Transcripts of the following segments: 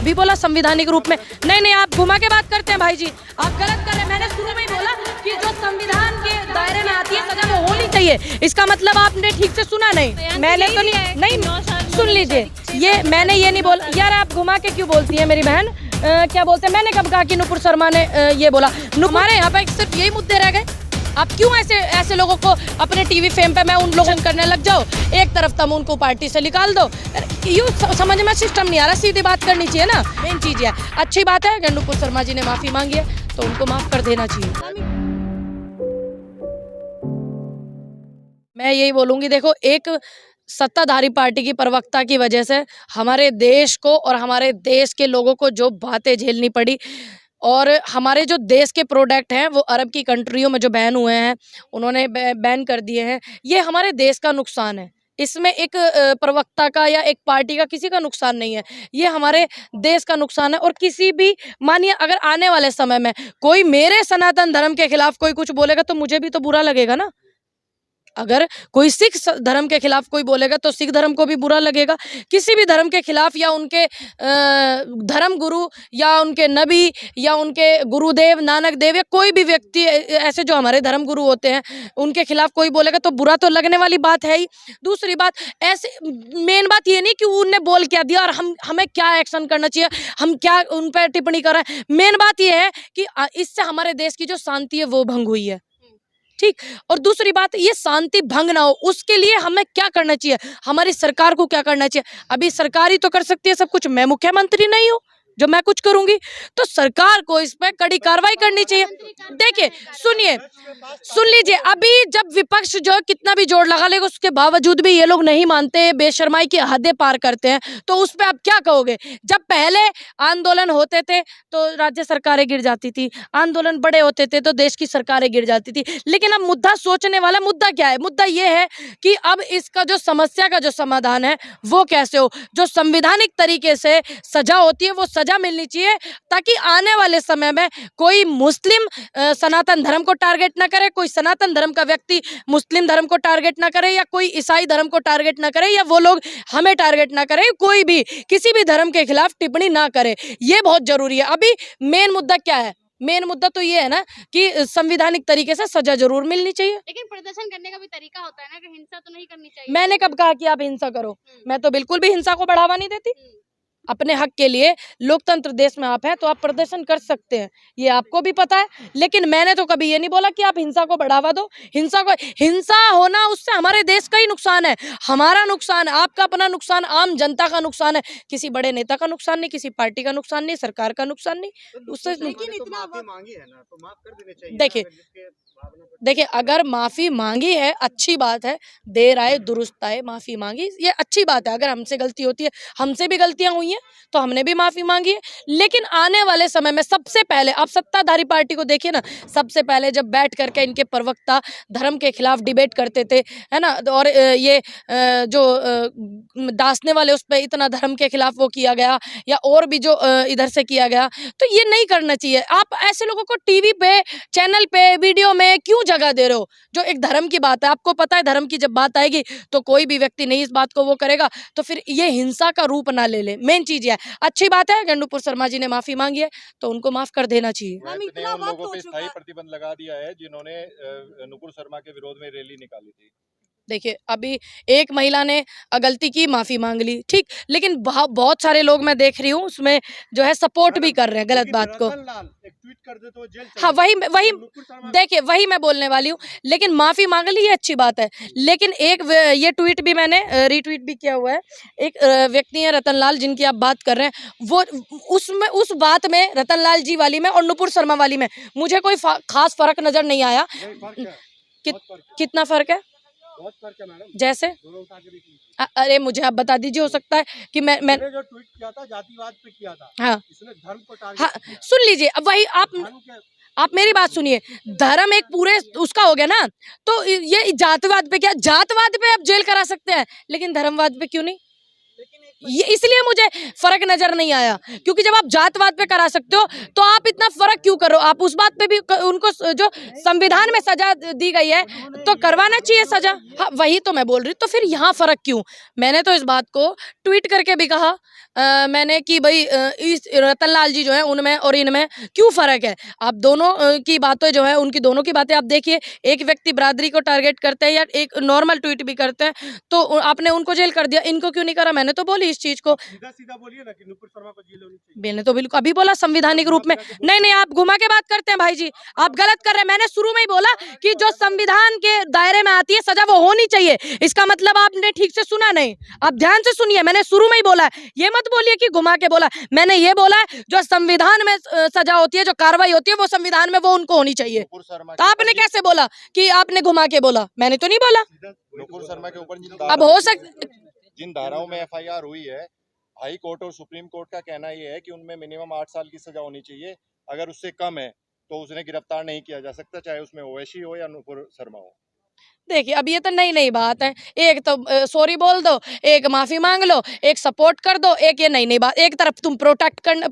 अभी बोला संविधानिक रूप में, नहीं नहीं आप घुमा के बात करते हैं भाई जी, आप गलत कर रहे हैं। मैंने शुरू में ही बोला कि जो संविधान के दायरे में आती है सजा वो होनी चाहिए, इसका मतलब आपने ठीक से सुना नहीं। मैंने तो नहीं सुन लीजिए, ये मैंने ये नहीं बोला यार, आप घुमा के क्यों बोलती है मेरी बहन। क्या बोलते हैं, मैंने कब कहा कि नुपुर शर्मा ने ये बोला। हमारे यहाँ पे सिर्फ यही मुद्दे रह गए, आप क्यों ऐसे लोगों को अपने टीवी फेम पे मैं उन लोगों को करने लग जाओ, एक तरफ तुम उनको पार्टी से निकाल दो। यूँ समझ में सिस्टम नहीं आ रहा, सीधी बात करनी चाहिए ना, मेन चीज़ है। अच्छी बात है अगर नुपुर शर्मा जी ने माफ़ी मांगी है तो उनको माफ़ कर देना चाहिए। मैं यही बोलूँगी, देखो एक सत्ताधारी पार्टी की प्रवक्ता की वजह से हमारे देश को और हमारे देश के लोगों को जो बातें झेलनी पड़ी, और हमारे जो देश के प्रोडक्ट हैं वो अरब की कंट्रियों में जो बैन हुए हैं, उन्होंने बैन कर दिए हैं, ये हमारे देश का नुकसान है। इसमें एक प्रवक्ता का या एक पार्टी का किसी का नुकसान नहीं है, ये हमारे देश का नुकसान है। और किसी भी, मानिए अगर आने वाले समय में कोई मेरे सनातन धर्म के खिलाफ कोई कुछ बोलेगा तो मुझे भी तो बुरा लगेगा ना। अगर कोई सिख धर्म के खिलाफ कोई बोलेगा तो सिख धर्म को भी बुरा लगेगा। किसी भी धर्म के खिलाफ या उनके धर्म गुरु या उनके नबी या उनके गुरुदेव नानक देव या कोई भी व्यक्ति ऐसे जो हमारे धर्म गुरु होते हैं उनके खिलाफ कोई बोलेगा तो बुरा तो लगने वाली बात है ही। दूसरी बात, ऐसे मेन बात ये नहीं कि उनने बोल क्या दिया और हमें क्या एक्शन करना चाहिए, हम क्या उन पर टिप्पणी कर रहे हैं। मेन बात ये है कि इससे हमारे देश की जो शांति है वो भंग हुई है, ठीक। और दूसरी बात, ये शांति भंग ना हो उसके लिए हमें क्या करना चाहिए, हमारी सरकार को क्या करना चाहिए। अभी सरकार ही तो कर सकती है सब कुछ, मैं मुख्यमंत्री नहीं हूँ जो मैं कुछ करूंगी, तो सरकार को इस पे कड़ी कार्रवाई करनी चाहिए। देखिए सुनिए, सुन लीजिए, अभी जब विपक्ष जो कितना भी जोर लगा लेगा उसके बावजूद भी ये लोग नहीं मानते, बेशर्माई की हदें पार करते हैं, तो उस पे आप क्या कहोगे। जब पहले आंदोलन होते थे तो राज्य सरकारें गिर जाती थी, आंदोलन बड़े होते थे तो देश की सरकारें गिर जाती थी, लेकिन अब मुद्दा सोचने वाला मुद्दा क्या है, मुद्दा ये है कि अब इसका जो समस्या का जो समाधान है वो कैसे हो। जो संवैधानिक तरीके से सजा होती है वो सजा मिलनी चाहिए, ताकि आने वाले समय में कोई मुस्लिम सनातन धर्म को टारगेट ना करे, कोई सनातन धर्म का व्यक्ति मुस्लिम धर्म को टारगेट ना करे, या कोई ईसाई धर्म को टारगेट ना करे, या वो लोग हमें टारगेट ना करे, कोई भी किसी भी धर्म के खिलाफ टिप्पणी ना करे। ये बहुत जरूरी है। अभी मेन मुद्दा क्या है, मेन मुद्दा तो ये है ना कि संवैधानिक तरीके से सजा जरूर मिलनी चाहिए। लेकिन प्रदर्शन करने का भी तरीका होता है ना, कि हिंसा तो नहीं करनी चाहिए। मैंने कब कहा कि आप हिंसा करो, मैं तो बिल्कुल भी हिंसा को बढ़ावा नहीं देती। अपने हक के लिए, लोकतंत्र देश में आप हैं तो आप प्रदर्शन कर सकते हैं, ये आपको भी पता है, लेकिन मैंने तो कभी ये नहीं बोला कि आप हिंसा को बढ़ावा दो। हिंसा होना उससे हमारे देश का ही नुकसान है, हमारा नुकसान है, आपका अपना नुकसान, आम जनता का नुकसान है, किसी बड़े नेता का नुकसान नहीं, किसी पार्टी का नुकसान नहीं, सरकार का नुकसान नहीं। उससे देखिए अगर माफी मांगी है अच्छी बात है, देर आए दुरुस्त आए, माफी मांगी ये अच्छी बात है। अगर हमसे गलती होती है, हमसे भी गलतियां हुई हैं तो हमने भी माफी मांगी है, लेकिन आने वाले समय में सबसे पहले आप सत्ताधारी पार्टी को देखिए ना, सबसे पहले जब बैठ करके इनके प्रवक्ता धर्म के खिलाफ डिबेट करते थे, है ना, और ये जो दासने वाले उस पर इतना धर्म के खिलाफ वो किया गया, या और भी जो इधर से किया गया, तो ये नहीं करना चाहिए। आप ऐसे लोगों को टीवी पे, चैनल पे, वीडियो में क्यों जगह दे रहे हो। जो एक धर्म की बात है, आपको पता है धर्म की जब बात आएगी तो कोई भी व्यक्ति नहीं इस बात को वो करेगा, तो फिर ये हिंसा का रूप ना ले ले। मेन चीज है, अच्छी बात है अगर नुपुर शर्मा जी ने माफी मांगी है तो उनको माफ कर देना चाहिए। उन लोगों पे स्थायी प्रतिबंध लगा दिया है जिन्होंने नुपुर शर्मा के विरोध में रैली निकाली थी। देखिए अभी एक महिला ने गलती की, माफी मांग ली, ठीक, लेकिन बहुत सारे लोग मैं देख रही हूँ उसमें जो है सपोर्ट भी कर रहे हैं गलत बात को। एक ट्वीट कर दे तो जेल हाँ वही देखिए वही मैं बोलने वाली हूँ, लेकिन माफी मांग ली ये अच्छी बात है, लेकिन एक ये ट्वीट भी मैंने रीट्वीट भी किया हुआ है। एक व्यक्ति है रतनलाल जिनकी आप बात कर रहे हैं, वो उसमें उस बात में रतनलाल जी वाली में और नुपुर शर्मा वाली में मुझे कोई खास फर्क नजर नहीं आया। कितना फर्क है? बहुत फर्क है मैडम। जैसे अरे मुझे आप बता दीजिए, हो सकता है कि मैं जो ट्वीट किया था जातिवाद पे किया था। हाँ इसने धर्म को टारगेट हाँ सुन लीजिए, अब वही आप मेरी बात सुनिए, धर्म एक पूरे उसका हो गया ना, तो ये जातिवाद पे क्या, जातवाद पे आप जेल करा सकते हैं लेकिन धर्मवाद पे क्यों नहीं। लेकिन एक ये इसलिए मुझे फर्क नजर नहीं आया, क्योंकि जब आप जातवाद पे करा सकते हो तो आप इतना फर्क क्यों करो। आप उस बात पे भी उनको जो संविधान में सजा दी गई है तो करवाना चाहिए सजा। हाँ, वही तो मैं बोल रही हूँ, तो फिर यहाँ फर्क क्यों। मैंने तो इस बात को ट्वीट करके भी कहा मैंने कि भाई इस रतन लाल जी जो है उनमें और इनमें क्यों फर्क है। आप दोनों की बातें जो है, उनकी दोनों की बातें आप देखिए, एक व्यक्ति बिरादरी को टारगेट करते हैं या एक नॉर्मल ट्वीट भी करते हैं तो आपने उनको जेल कर दिया, इनको क्यों नहीं करा। मैंने तो बोली इस चीज को, सीधा सीधा बोलिए ना कि नुपुर शर्मा को जेल होनी चाहिए। मैंने तो बिल्कुल अभी बोला संवैधानिक रूप में। नहीं, आप घुमा के बात करते हैं भाई जी, आप गलत कर रहे हैं। मैंने शुरू में ही बोला कि जो संविधान के दायरे में आती है सजा वो होनी चाहिए। इसका मतलब आपने ठीक से सुना नहीं, आप ध्यान से सुनिए। मैंने शुरू में ही बोला, ये मत बोलिए कि घुमा के बोला। मैंने ये बोला जो संविधान में सजा होती है, जो कार्रवाई होती है वो संविधान में वो उनको होनी चाहिए। नुपुर तो आपने कैसे बोला कि आपने घुमा के बोला? मैंने तो नहीं बोला। शर्मा के ऊपर अब हो सकता जिन धाराओं में एफआईआर हुई है, हाई कोर्ट और सुप्रीम कोर्ट का कहना ये है कि उनमें मिनिमम 8 साल की सजा होनी चाहिए। अगर उससे कम है तो उसे गिरफ्तार नहीं किया जा सकता, चाहे उसमें ओवैसी हो या नुपुर शर्मा हो। देखिए, अब ये तो नई नई बात है। एक तो सॉरी बोल दो, एक माफी मांग लो, एक सपोर्ट कर दो, एक ये नई नई बात। एक तरफ तुम प्रोटेक्ट करने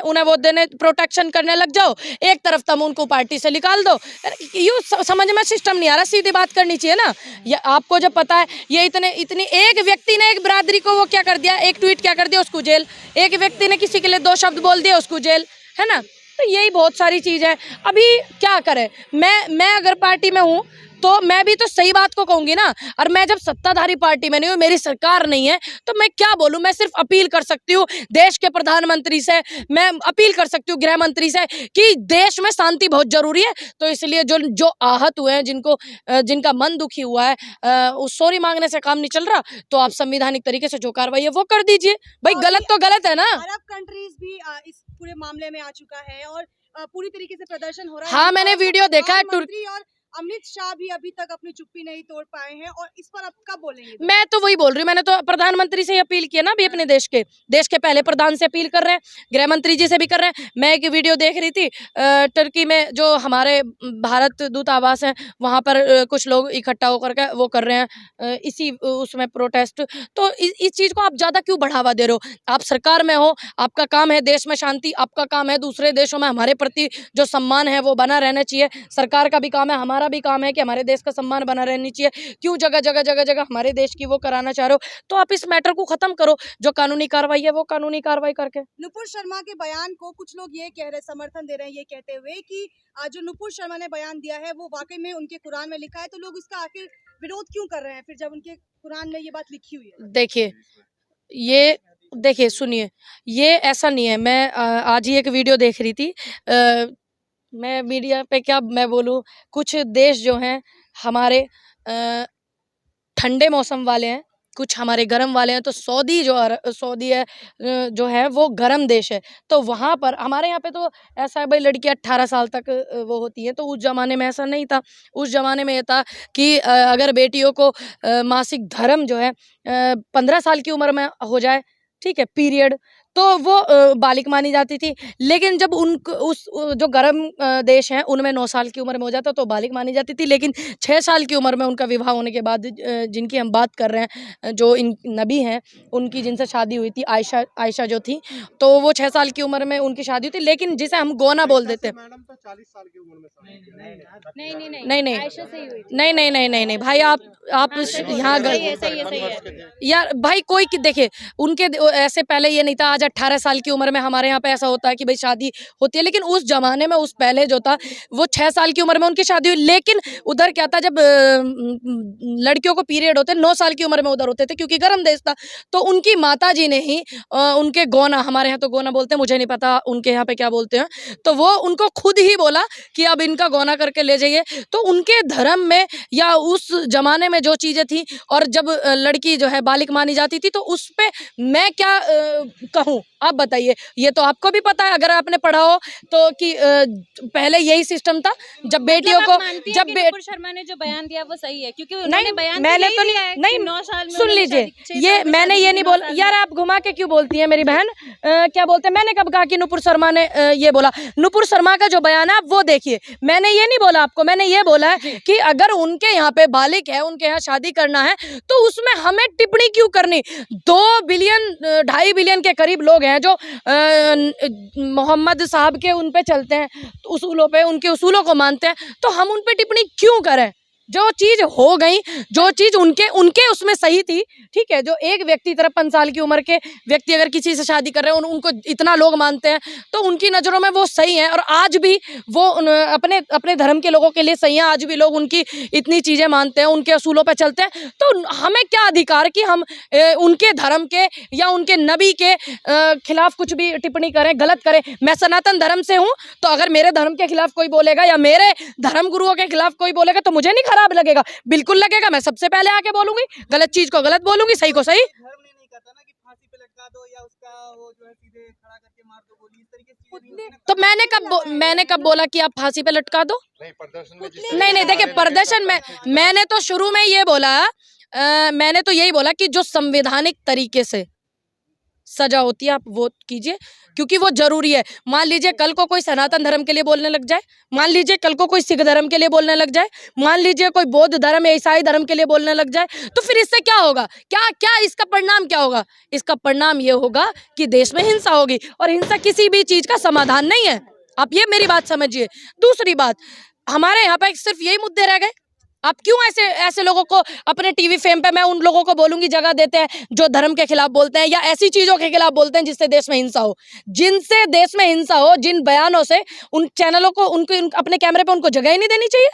उन्हें वो देने प्रोटेक्शन करने लग जाओ, एक तरफ तुम उनको पार्टी से निकाल दो। यूँ समझ में सिस्टम नहीं आ रहा। सीधी बात करनी चाहिए ना। ये आपको जब पता है ये इतनी एक व्यक्ति ने एक बिरादरी को वो क्या कर दिया, एक ट्वीट क्या कर दिया, उसको जेल। एक व्यक्ति ने किसी के लिए 2 शब्द बोल दिया, उसको जेल, है ना। तो यही बहुत सारी चीज है। अभी क्या करें, मैं अगर पार्टी में हूँ तो मैं भी तो सही बात को कहूंगी ना। और मैं जब सत्ताधारी पार्टी में नहीं हूँ, मेरी सरकार नहीं है, तो मैं क्या बोलूं। मैं सिर्फ अपील कर सकती हूँ देश के प्रधानमंत्री से, मैं अपील कर सकती हूँ गृह मंत्री से कि देश में शांति बहुत जरूरी है। तो इसलिए जो आहत हुए हैं, जिनका मन दुखी हुआ है, उस सॉरी मांगने से काम नहीं चल रहा। तो आप संवैधानिक तरीके से जो कार्रवाई है वो कर दीजिए भाई। गलत तो गलत है ना। अरब कंट्रीज भी इस पूरे मामले में आ चुका है और पूरी तरीके से प्रदर्शन हो रहा है। हाँ, मैंने वीडियो देखा है। प्रधानमंत्री और अमित शाह भी अभी तक अपनी चुप्पी नहीं तोड़ पाए हैं, और इस पर आप कब बोलेंगे? मैं तो वही बोल रही हूँ, मैंने तो प्रधानमंत्री से अपील की है ना अभी, अपने देश के पहले प्रधान से अपील कर रहे हैं, गृह मंत्री जी से भी कर रहे हैं। मैं एक वीडियो देख रही थी, टर्की में जो हमारे भारत दूतावास है वहाँ पर कुछ लोग इकट्ठा होकर के वो कर रहे हैं इसी उसमें प्रोटेस्ट। तो इस चीज़ को आप ज़्यादा क्यों बढ़ावा दे रहे हो? आप सरकार में हो, आपका काम है देश में शांति, आपका काम है दूसरे देशों में हमारे प्रति जो सम्मान है वो बना रहना चाहिए। सरकार का भी काम है, हमारा भी काम है कि हमारे देश का सम्मान बना रहनी चाहिए। क्यों जगह जगह हमारे देश की वो कराना चाह रहे हो? तो आप इस मैटर को खत्म करो, जो कानूनी कार्रवाई है वो कानूनी कार्रवाई करके। नुपुर शर्मा के बयान को कुछ लोग ये कह रहे, समर्थन दे रहे हैं ये कहते हुए कि जो नुपुर शर्मा ने बयान दिया है वो वाकई में उनके कुरान में लिखा है, तो लोग इसका आखिर विरोध क्यों कर रहे हैं फिर, जब उनके कुरान में ये बात लिखी हुई है? देखिए सुनिए, ये ऐसा नहीं है। मैं आज ही एक वीडियो देख रही थी, मैं मीडिया पे क्या मैं बोलूँ, कुछ देश जो हैं हमारे ठंडे मौसम वाले हैं, कुछ हमारे गर्म वाले हैं। तो सऊदी है जो है वो गर्म देश है। तो वहाँ पर हमारे यहाँ पे तो ऐसा है भाई, लड़कियाँ 18 साल तक वो होती हैं। तो उस ज़माने में ऐसा नहीं था। उस ज़माने में ये था कि अगर बेटियों को मासिक धर्म जो है 15 साल की उम्र में हो जाए, ठीक है, पीरियड, तो वो बालिग मानी जाती थी। लेकिन जब जो गर्म देश हैं उनमें 9 साल की उम्र में हो जाता तो बालिग मानी जाती थी। लेकिन 6 साल की उम्र में उनका विवाह होने के बाद, जिनकी हम बात कर रहे हैं, जो इन नबी हैं, उनकी जिनसे शादी हुई थी, आयशा जो थी, तो वो 6 साल की उम्र में उनकी शादी हुई थी। लेकिन जिसे हम गोना बोल देते हैं, मैडम तो 40 साल की उम्र में शादी की है। नहीं भाई, आप यहाँ यार भाई, कोई देखिए उनके ऐसे पहले ये नहीं था। आज 18 साल की उम्र में हमारे यहाँ पे ऐसा होता है कि भाई शादी होती है। लेकिन उस जमाने में, उस पहले जो था, वो 6 साल की उम्र में उनकी शादी हुई। लेकिन उधर क्या था, जब लड़कियों को पीरियड होते 9 साल की उम्र में उधर होते थे, क्योंकि गर्म देश था। तो उनकी माता जी ने ही उनके गोना, हमारे यहाँ तो गोना बोलते हैं, मुझे नहीं पता उनके यहाँ पे क्या बोलते हैं, तो वो उनको खुद ही बोला कि अब इनका गोना करके ले जाइए। तो उनके धर्म में या उस जमाने में जो चीज़ें थी, और जब लड़की जो है बालिग मानी जाती थी, तो उस पर मैं क्या कहूँ हूँ? आप बताइए। ये तो आपको भी पता है अगर आपने पढ़ा हो तो कि पहले यही सिस्टम था जब बेटियों को जब नुपुर शर्मा ने जो बयान दिया वो सही है क्योंकि उन्होंने नहीं बयान मैंने तो दिया है कि नहीं 9 साल में सुन उन्होंने लीजिए शादी- 6 ये साल में मैंने शादी ये की, नहीं 9 बोला साल में यार आप घुमा के क्यों बोलती हैं मेरी बहन क्या बोलते हैं मैंने कब कहा कि नुपुर शर्मा ने ये बोला नुपुर शर्मा का जो बयान है आप वो देखिए मैंने ये नहीं बोला आपको मैंने ये बोला है कि अगर उनके यहाँ पे बालिक है उनके यहाँ शादी करना है तो उसमें हमें टिप्पणी क्यों करनी 2 बिलियन 2.5 बिलियन के करीब लोग हैं जो मोहम्मद साहब के उन पे चलते हैं उसूलों पे उनके उसूलों को मानते हैं तो हम उन पे टिप्पणी क्यों करें जो चीज हो गई जो चीज उनके उसमें सही थी ठीक है जो एक व्यक्ति 53 साल की उम्र के व्यक्ति अगर किसी से शादी कर रहे हैं उनको इतना लोग मानते हैं तो उनकी नज़रों में वो सही है और आज भी वो अपने अपने धर्म के लोगों के लिए सही है आज भी लोग उनकी इतनी चीज़ें मानते हैं उनके असूलों पर चलते हैं तो हमें क्या अधिकार कि हम उनके धर्म के या उनके नबी के खिलाफ कुछ भी टिप्पणी करें गलत करें मैं सनातन धर्म से हूँ तो अगर मेरे धर्म के खिलाफ कोई बोलेगा या मेरे धर्म गुरुओं के खिलाफ कोई बोलेगा तो मुझे नहीं खराब लगेगा बिल्कुल लगेगा मैं सबसे पहले आके बोलूंगी गलत चीज को गलत बोलूंगी सही को सही धर्म ने नहीं कहता ना कि फांसी पे लटका दो या उसका वो जो है सीधे खड़ा करके मार दो गोली इस तरीके से चीजें नहीं तो मैंने कब बोला कि आप फांसी पे लटका दो नहीं प्रदर्शन में नहीं देखिए प्रदर्शन में मैंने तो शुरू में ये बोला मैंने तो यही बोला कि जो संवैधानिक तरीके से सजा होती है आप वो कीजिए क्योंकि वो जरूरी है मान लीजिए कल को कोई सनातन धर्म के लिए बोलने लग जाए मान लीजिए कल को कोई सिख धर्म के लिए बोलने लग जाए मान लीजिए कोई बौद्ध धर्म या ईसाई धर्म के लिए बोलने लग जाए तो फिर इससे क्या होगा क्या क्या इसका परिणाम क्या होगा इसका परिणाम ये होगा कि देश में हिंसा होगी और हिंसा किसी भी चीज का समाधान नहीं है आप ये मेरी बात समझिए दूसरी बात हमारे यहाँ पे सिर्फ यही मुद्दे रह गए आप क्यों ऐसे लोगों को अपने टीवी फेम पे मैं उन लोगों को बोलूंगी जगह देते हैं जो धर्म के खिलाफ बोलते हैं या ऐसी चीजों के खिलाफ बोलते हैं जिससे देश में हिंसा हो जिनसे देश में हिंसा हो जिन बयानों से उन चैनलों को अपने कैमरे पे उनको जगह ही नहीं देनी चाहिए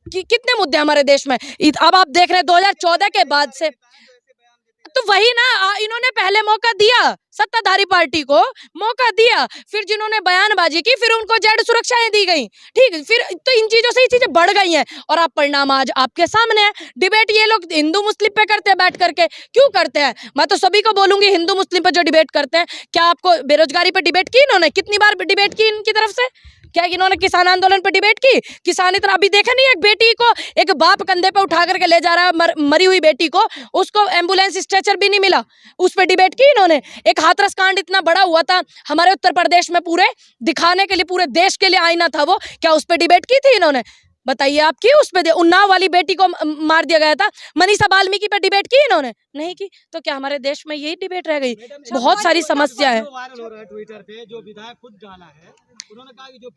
कि कितने मुद्दे हमारे देश में अब आप देख रहे हैं 2014 के बाद से तो वही ना इन्होंने पहले मौका दिया सत्ताधारी पार्टी को मौका दिया फिर जिन्होंने बयानबाजी की फिर उनको जेड सुरक्षाएं दी गई ठीक फिर तो इन चीजों से ही चीजें बढ़ गई हैं और आप परिणाम आज आपके सामने है डिबेट ये लोग हिंदू मुस्लिम पे करते हैं बैठ करके क्यों करते हैं मैं तो सभी को बोलूंगी हिंदू मुस्लिम पे जो डिबेट करते हैं क्या आपको बेरोजगारी पे डिबेट की इन्होंने कितनी बार डिबेट की इनकी तरफ से क्या इन्होंने किसान आंदोलन पे डिबेट की किसान इतना अभी देखा नहीं एक बेटी को एक बाप कंधे पे उठा करके ले जा रहा है मरी हुई बेटी को उसको एम्बुलेंस स्ट्रेचर भी नहीं मिला उस पर डिबेट की इन्होंने एक हाथरस कांड इतना बड़ा हुआ था हमारे उत्तर प्रदेश में पूरे दिखाने के लिए पूरे देश के लिए आईना था वो क्या उस पर डिबेट की थी इन्होंने बताइए आप की उस पे उन्नाव वाली बेटी को मार दिया गया था मनीषा वाल्मीकि पे डिबेट की इन्होंने नहीं की तो क्या हमारे देश में यही डिबेट रह गई बहुत सारी समस्या है वायरल हो रहा है ट्विटर पे जो विधायक खुद डाला है उन्होंने कहा कि जो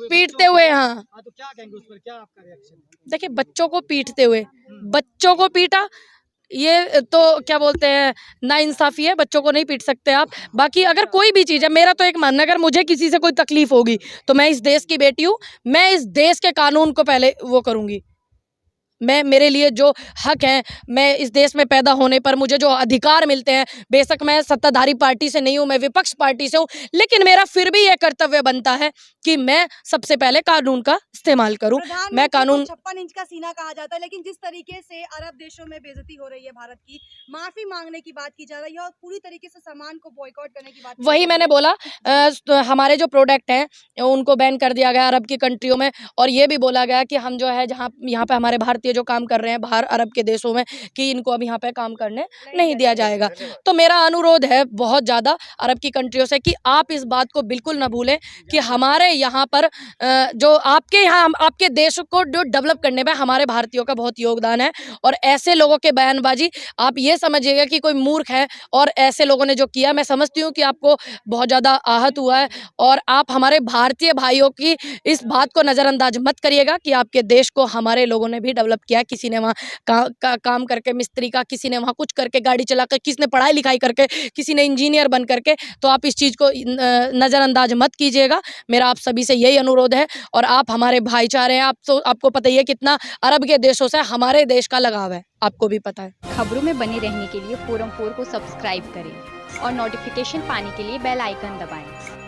पीटते हुए हाँ तो क्या कहेंगे उस पर क्या आपका रिएक्शन देखिए बच्चों को पीटते हुए बच्चों को पीटा ये तो क्या बोलते हैं नाइंसाफी है बच्चों को नहीं पीट सकते आप बाकी अगर कोई भी चीज़ है मेरा तो एक मानना अगर मुझे किसी से कोई तकलीफ होगी तो मैं इस देश की बेटी हूँ मैं इस देश के कानून को पहले वो करूँगी मैं मेरे लिए जो हक है मैं इस देश में पैदा होने पर मुझे जो अधिकार मिलते हैं बेशक मैं सत्ताधारी पार्टी से नहीं हूँ मैं विपक्ष पार्टी से हूँ लेकिन मेरा फिर भी ये कर्तव्य बनता है कि मैं सबसे पहले कानून का इस्तेमाल करूँ मैं कानून 56 इंच का सीना कहा जाता है लेकिन जिस तरीके से अरब देशों में बेइज्जती हो रही है भारत की माफी मांगने की बात की जा रही है और पूरी तरीके से सामान को बॉयकॉट करने की बात वही मैंने बोला हमारे जो प्रोडक्ट हैं उनको बैन कर दिया गया अरब की कंट्रियों में और ये भी बोला गया कि हम जो है जहाँ यहाँ पे हमारे भारतीय जो काम कर रहे हैं बाहर अरब के देशों में कि इनको अब यहाँ पे काम करने नहीं दिया जाएगा तो मेरा अनुरोध है बहुत ज़्यादा अरब की कंट्रियों से कि आप इस बात को बिल्कुल ना भूलें कि हमारे यहाँ पर जो आपके यहाँ आपके देश को जो डेवलप करने में हमारे भारतीयों का बहुत योगदान है और ऐसे लोगों के बयानबाजी आप ये समझिएगा कि कोई मूर्ख है और ऐसे लोगों ने जो किया मैं समझती हूँ कि आपको बहुत ज़्यादा आहत हुआ है और आप हमारे भारतीय भाइयों की इस बात को नज़रअंदाज मत करिएगा कि आपके देश को हमारे लोगों ने भी डेवलप किया किसी ने वहाँ काम करके मिस्त्री का किसी ने वहाँ कुछ करके गाड़ी चलाकर किसी ने पढ़ाई लिखाई करके किसी ने इंजीनियर बन करके तो आप इस चीज़ को नज़रअंदाज मत कीजिएगा मेरा आप सभी से यही अनुरोध है और आप हमारे भाईचारे हैं आप तो आपको पता ही है कितना अरब के देशों से हमारे देश का लगाव है आपको भी पता है खबरों में बने रहने के लिए फोरम 4 को सब्सक्राइब करें और नोटिफिकेशन पाने के लिए बेल आइकन दबाएं।